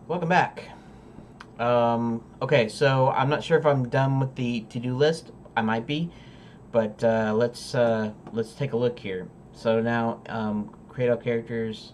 Welcome back. Okay, so I'm not sure if I'm done with the to-do list. I might be, but let's take a look here. So now, create all characters,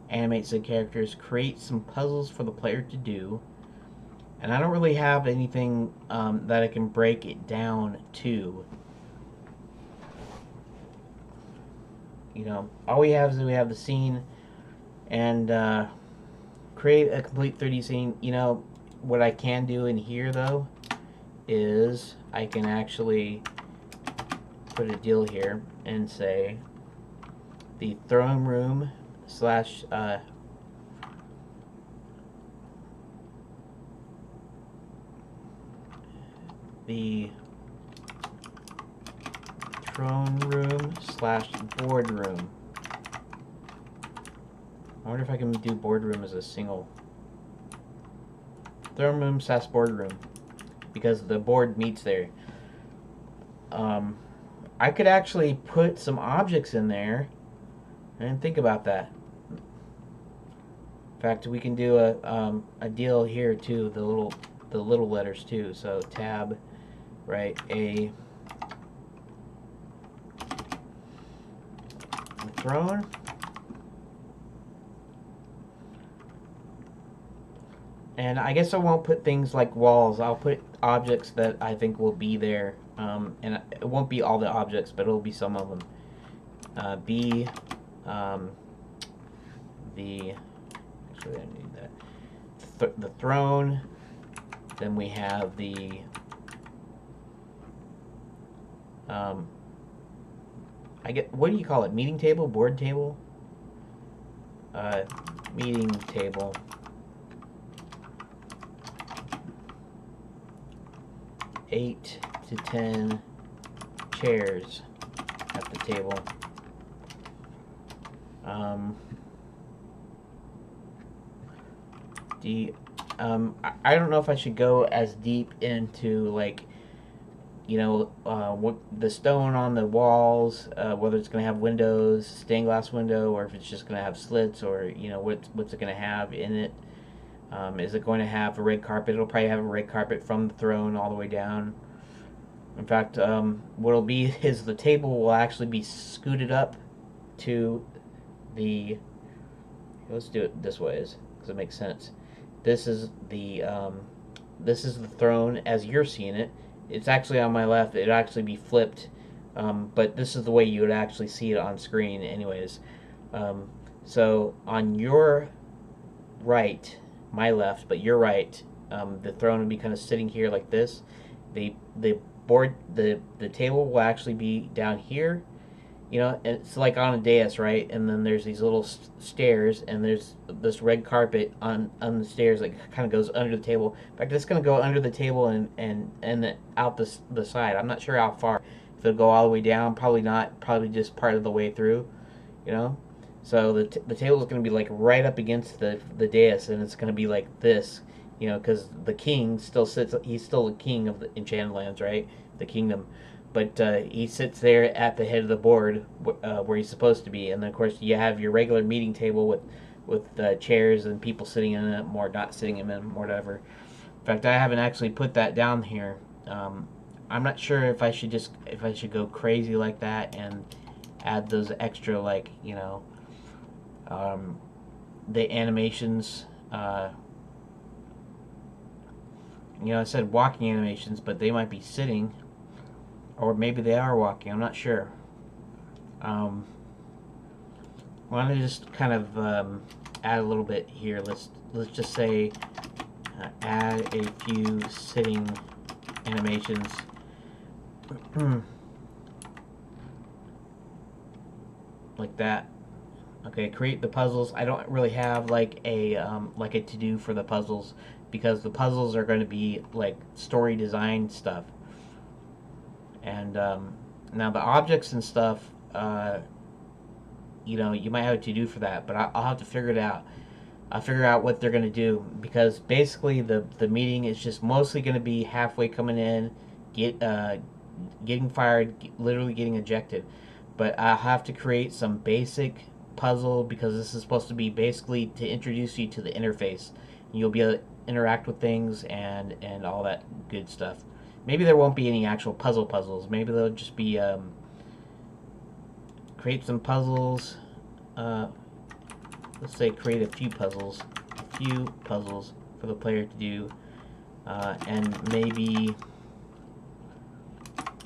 animate said characters, create some puzzles for the player to do, and I don't really have anything that I can break it down to. All we have is we have the scene and create a complete 3D scene. What I can do in here though is I can actually put a deal here and say the throne room slash the throne room slash boardroom. I wonder if I can do boardroom as a single. Throne room slash boardroom, because the board meets there. Um, I could actually put some objects in there. I didn't think about that. In fact, we can do a deal here too. The little letters too. So tab, right? A throne. And I guess I won't put things like walls. I'll put objects that I think will be there. And it won't be all the objects, but it'll be some of them. B, um, the, actually I need that. The throne. Then we have the, what do you call it? Meeting table? Board table? Meeting table. 8 to 10 chairs at the table. I don't know if I should go as deep into what the stone on the walls, whether it's going to have windows, stained glass window, or if it's just going to have slits, or what's it going to have in it. Is it going to have a red carpet? It'll probably have a red carpet from the throne all the way down. In fact, what it'll be is the table will actually be scooted up to the. Let's do it this way, because it makes sense. This is the throne as you're seeing it. It's actually on my left. It'd actually be flipped, but this is the way you would actually see it on screen, anyways. So on your right, my left, but your right, the throne would be kind of sitting here like this. The board, the table will actually be down here. It's like on a dais, right? And then there's these little stairs, and there's this red carpet on the stairs that kind of goes under the table. In fact, it's going to go under the table and out the side. I'm not sure how far. If it'll go all the way down, probably not. Probably just part of the way through. You know. So the table is going to be like right up against the dais, and it's going to be like this. Because the king still sits. He's still the king of the Enchanted Lands, right? The kingdom. But he sits there at the head of the board where he's supposed to be, and then of course you have your regular meeting table with chairs and people sitting in them or not sitting in them or whatever. In fact, I haven't actually put that down here. I'm not sure if I should go crazy like that and add those extra the animations. I said walking animations, but they might be sitting. Or maybe they are walking. I'm not sure. Why don't I just kind of add a little bit here? Let's just say add a few sitting animations. Like that. Okay, create the puzzles. I don't really have like a to do for the puzzles, because the puzzles are going to be like story design stuff. And now the objects and stuff, you might have a to do for that, but I'll have to figure it out. I'll figure out what they're going to do, because basically the meeting is just mostly going to be halfway coming in, getting fired, literally getting ejected. But I'll have to create some basic puzzle, because this is supposed to be basically to introduce you to the interface You'll be able to interact with things and all that good stuff. Maybe there won't be any actual puzzles. Maybe they'll just be create some puzzles. Uh, let's say create a few puzzles for the player to do, and maybe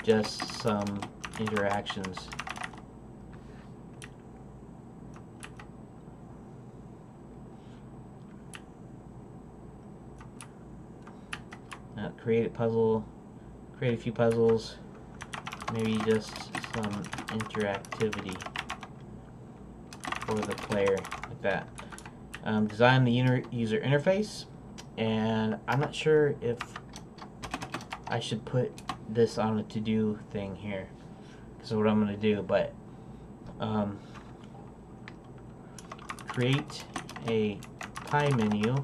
just some interactions. Create a few puzzles, maybe just some interactivity for the player, like that. Design the user interface, and I'm not sure if I should put this on a to-do thing here. This is what I'm going to do, but create a pie menu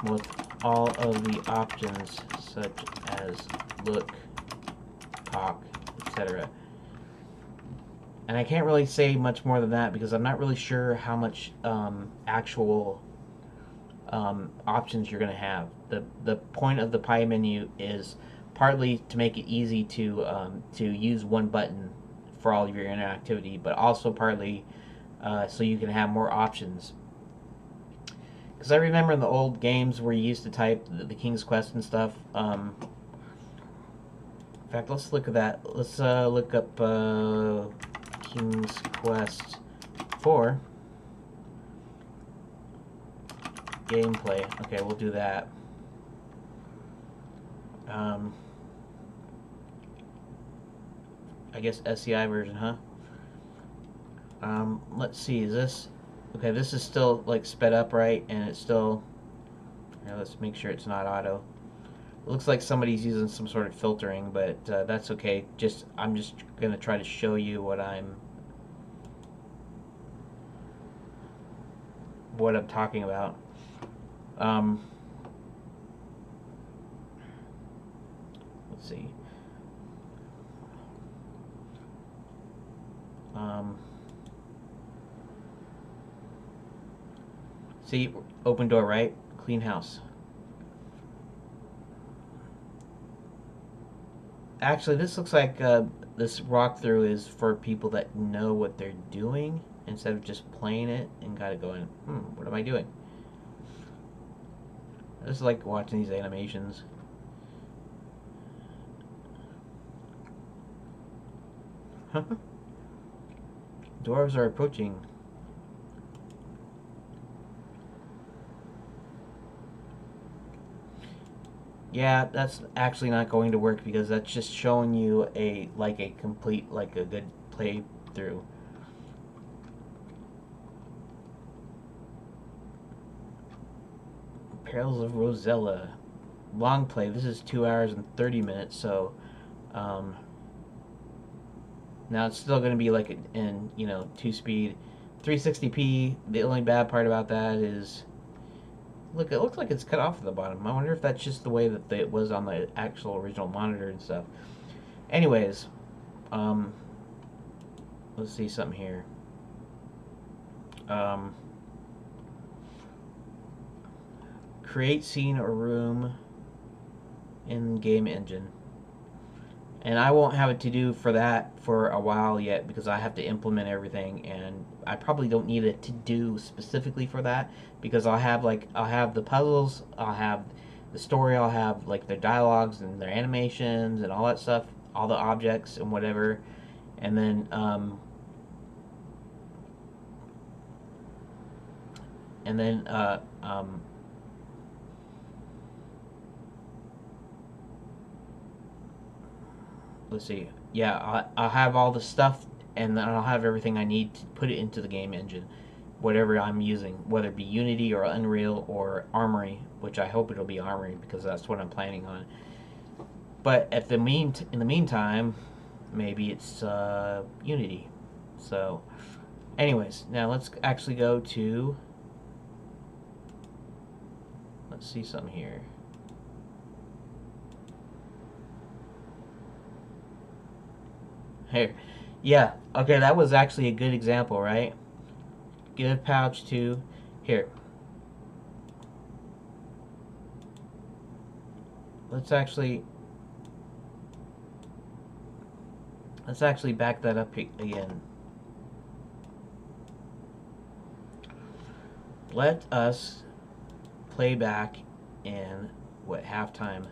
with all of the options such as look, talk, etc. And I can't really say much more than that because I'm not really sure how much actual options you're going to have. The point of the pie menu is partly to make it easy to use one button for all of your interactivity, but also partly so you can have more options. Because I remember in the old games where you used to type the King's Quest and stuff. In fact, let's look at that. Let's look up King's Quest 4 gameplay. Okay, we'll do that. I guess SCI version, huh? Let's see, is this... Okay, this is still like sped up, right? And it's still... Here, let's make sure it's not auto. It looks like somebody's using some sort of filtering, but that's okay. I'm just gonna try to show you what I'm talking about. Let's see. See, open door, right? Clean house. Actually, this looks like this walkthrough is for people that know what they're doing instead of just playing it and gotta go in, what am I doing? I just like watching these animations. Dwarves are approaching. Yeah, that's actually not going to work because that's just showing you a complete, like a good playthrough. Perils of Rosella. Long play. This is 2 hours and 30 minutes, so now it's still going to be like in 2-speed, 360p. The only bad part about that is, look, it looks like it's cut off at the bottom. I wonder if that's just the way that it was on the actual original monitor and stuff. Anyways, let's see something here. Create scene or room in game engine. And I won't have it to do for that for a while yet because I have to implement everything, and I probably don't need it to do specifically for that because I'll have the puzzles, I'll have the story, I'll have like their dialogues and their animations and all that stuff, all the objects and whatever, and then let's see. Yeah, I'll have all the stuff, and then I'll have everything I need to put it into the game engine, whatever I'm using, whether it be Unity or Unreal or Armory, which I hope it'll be Armory because that's what I'm planning on. But in the meantime, maybe it's Unity. So, anyways, now let's actually go to. Let's see something here. Here. Yeah, okay, that was actually a good example, right? Give pouch to here. let's actually back that up again. Let us play back in halftime,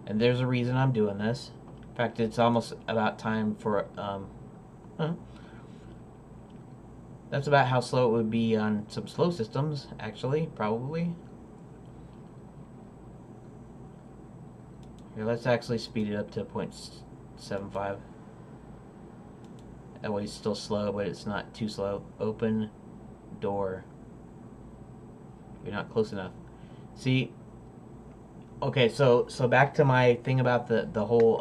and there's a reason I'm doing this. In fact, it's almost about time for that's about how slow it would be on some slow systems, actually, probably. Here, let's actually speed it up to 0.75. That way it's still slow, but it's not too slow. Open door. You're not close enough. See? Okay, so back to my thing about the whole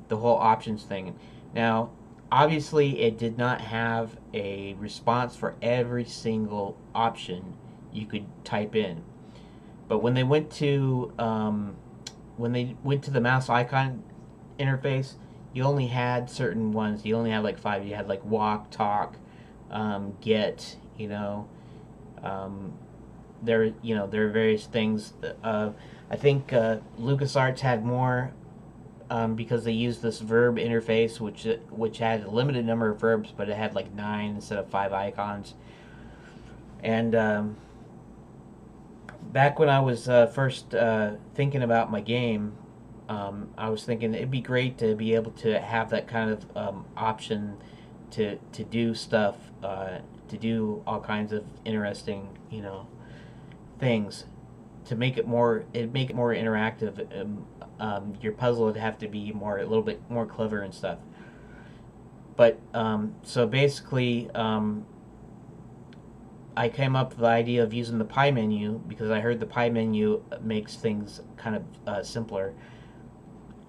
options thing. Now, obviously, it did not have a response for every single option you could type in. But when they went to the mouse icon interface, you only had certain ones. You only had like 5. You had like walk, talk, get. There are various things. I think LucasArts had more because they used this verb interface, which had a limited number of verbs, but it had like 9 instead of 5 icons. And back when I was first thinking about my game, I was thinking it'd be great to be able to have that kind of option to do stuff, to do all kinds of interesting, things, to make it more interactive. Your puzzle would have to be a little bit more clever and stuff. But so basically, I came up with the idea of using the pie menu because I heard the pie menu makes things kind of simpler.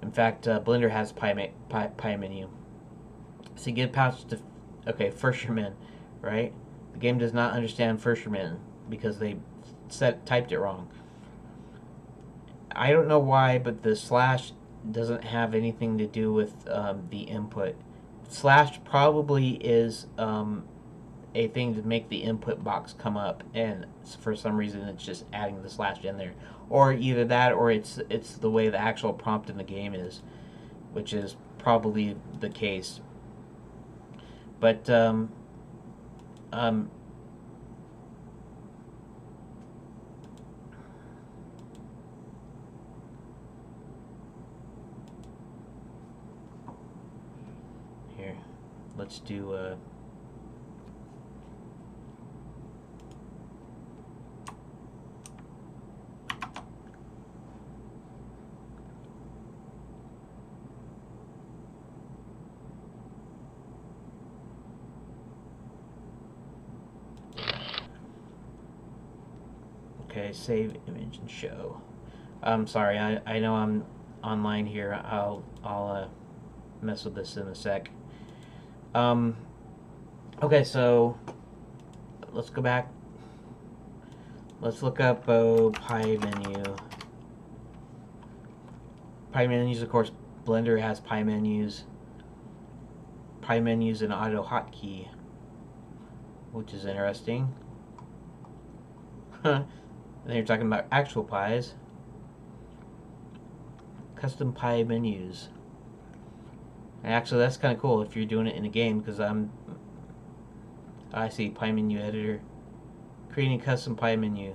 In fact, Blender has pie menu. So you get past to Fisherman, right? The game does not understand Fisherman because they typed it wrong. I don't know why, but the slash doesn't have anything to do with the input. Slash probably is a thing to make the input box come up, and for some reason it's just adding the slash in there, or either that or it's the way the actual prompt in the game is, which is probably the case. But here, let's do okay, save image and show. I'm sorry, I know I'm online here. I'll mess with this in a sec. Okay, so let's go back. Let's look up pie menu. Pie menus, of course, Blender has pie menus. Pie menus and auto hotkey, which is interesting. And then you're talking about actual pies. Custom pie menus. And actually, that's kind of cool if you're doing it in a game, because I see pie menu editor. Creating custom pie menu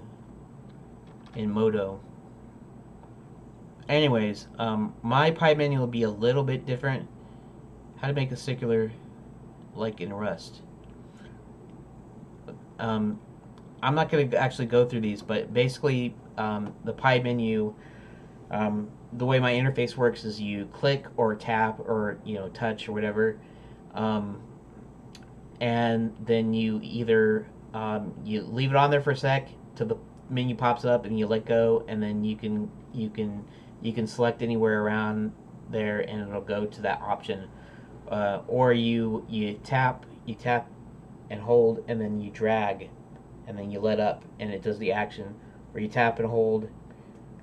in Modo. Anyways, my pie menu will be a little bit different. How to make a circular like in Rust. I'm not going to actually go through these, but basically the pie menu, the way my interface works is you click or tap or touch or whatever, and then you either you leave it on there for a sec till the menu pops up and you let go, and then you can select anywhere around there and it'll go to that option, or you tap and hold and then you drag and then you let up and it does the action, or you tap and hold,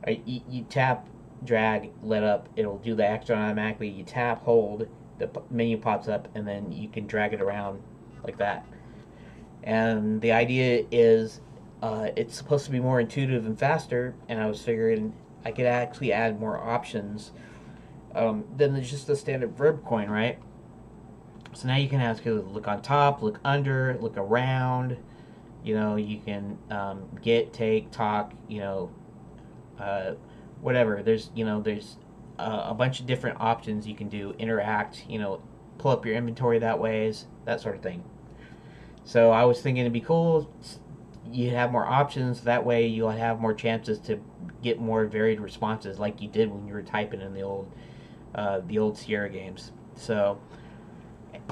or you tap, drag, let up, it'll do the action automatically. You tap, hold, the menu pops up, and then you can drag it around like that. And the idea is it's supposed to be more intuitive and faster, and I was figuring I could actually add more options than just the standard verb coin, right? So now you can ask it to look on top, look under, look around. You know, you can get, take, talk. You know, uh, whatever. There's a bunch of different options you can do. Interact. You know, pull up your inventory that ways, that sort of thing. So I was thinking it'd be cool. You have more options. That way you'll have more chances to get more varied responses, like you did when you were typing in the old Sierra games. So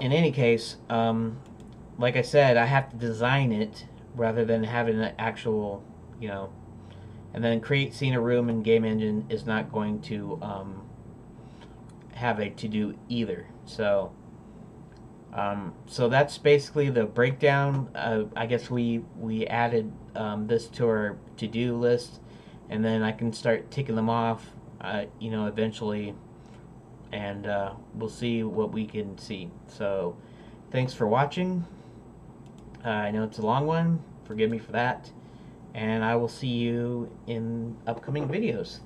in any case, like I said, I have to design it rather than having an actual, you know, and then create scene a room in Game Engine is not going to have a to do either. So that's basically the breakdown. I guess we added this to our to do list, and then I can start ticking them off. You know, eventually, and we'll see what we can see. So, thanks for watching. I know it's a long one. Forgive me for that. And I will see you in upcoming videos.